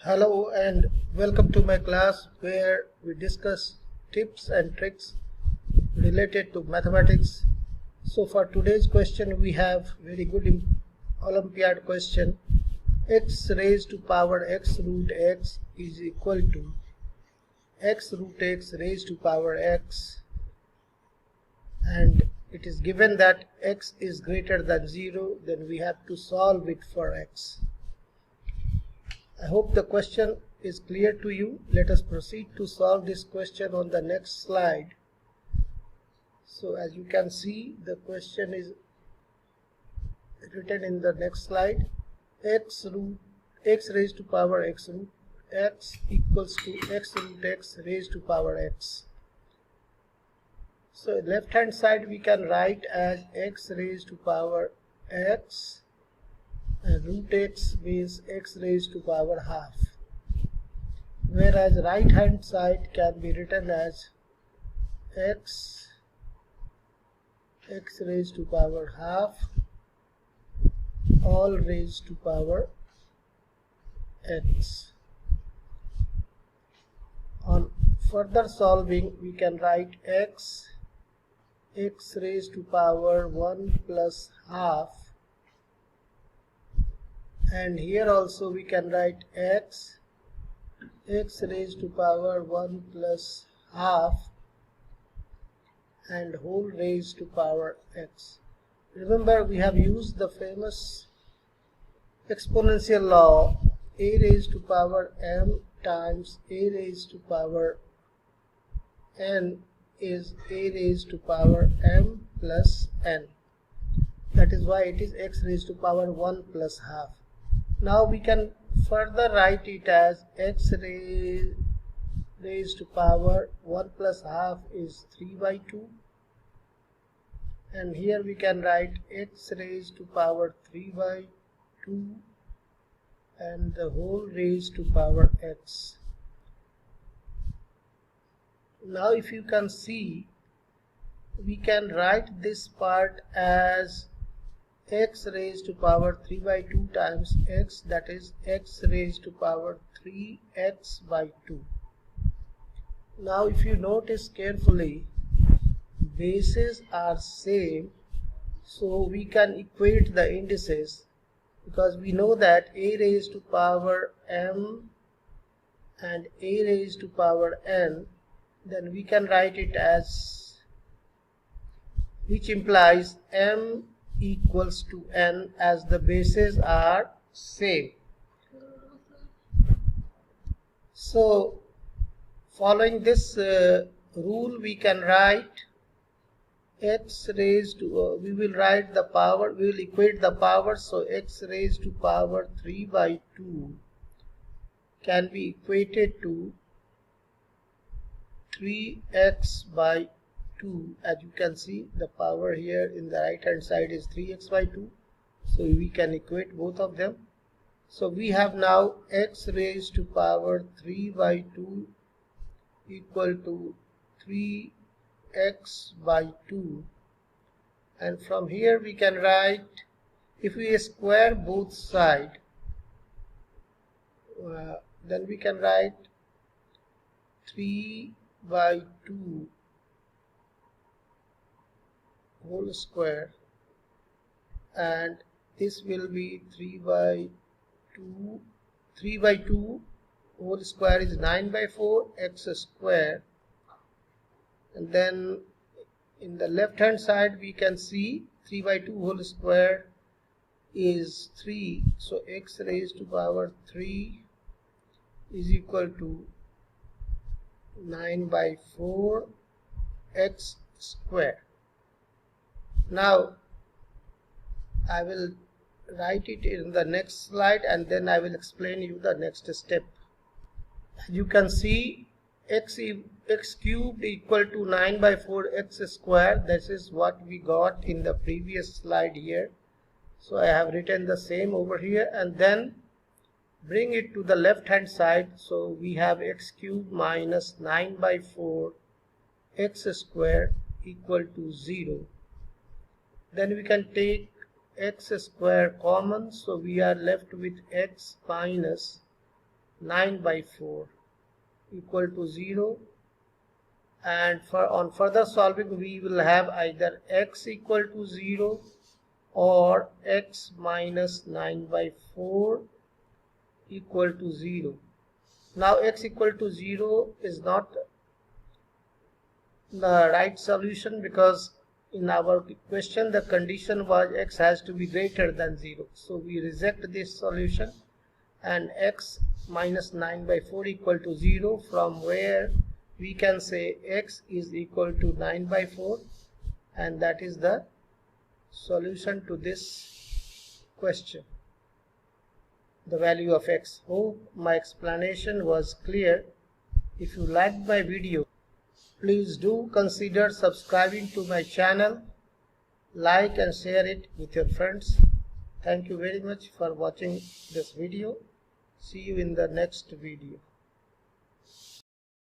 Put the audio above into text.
Hello and welcome to my class where we discuss tips and tricks related to mathematics. So for today's question we have very good Olympiad question. X raised to power x root x is equal to x root x raised to power x, and it is given that x is greater than 0, then we have to solve it for x. I hope the question is clear to you. Let us proceed to solve this question on the next slide. So as you can see, the question is written in the next slide. X raised to power x root x equals to x root x raised to power x. So left hand side we can write as x raised to power x, and root x means x raised to power half, whereas right hand side can be written as x raised to power half all raised to power x. On further solving we can write x raised to power 1 plus half, and here also we can write x raised to power 1 plus half and whole raised to power x. Remember, we have used the famous exponential law, a raised to power m times a raised to power n is a raised to power m plus n. That is why it is x raised to power 1 plus half. Now we can further write it as x raised to power 1 plus half is 3 by 2, and here we can write x raised to power 3 by 2 and the whole raised to power x. Now if you can see, we can write this part as x raised to power 3 by 2 times x, that is x raised to power 3x by 2. Now if you notice carefully, bases are same, so we can equate the indices, because we know that a raised to power m and a raised to power n, then we can write it as, which implies m equals to n, as the bases are same. So following this rule, we can write x raised to we will write the power, we will equate the power, so x raised to power 3 by 2 can be equated to 3x by 2. As you can see, the power here in the right hand side is 3x by 2, so we can equate both of them. So we have now x raised to power 3 by 2 equal to 3x by 2, and from here we can write, if we square both sides, then we can write 3 by 2 whole square, and this will be 3 by 2 whole square is 9 by 4 x square, and then in the left hand side we can see 3 by 2 whole square is 3, so x raised to power 3 is equal to 9 by 4 x square. Now I will write it in the next slide, and then I will explain you the next step. You can see x cubed equal to 9 by 4 x square. This is what we got in the previous slide here, so I have written the same over here, and then bring it to the left hand side. So we have x cubed minus 9 by 4 x square equal to 0. Then we can take x square common, so we are left with x minus 9 by 4 equal to 0, and on further solving we will have either x equal to 0 or x minus 9 by 4 equal to 0. Now x equal to 0 is not the right solution, because in our question the condition was x has to be greater than 0. So we reject this solution, and x minus 9 by 4 equal to 0, from where we can say x is equal to 9 by 4, and that is the solution to this question, the value of x. Hope my explanation was clear. If you liked my video, please do consider subscribing to my channel, like and share it with your friends. Thank you very much for watching this video. See you in the next video.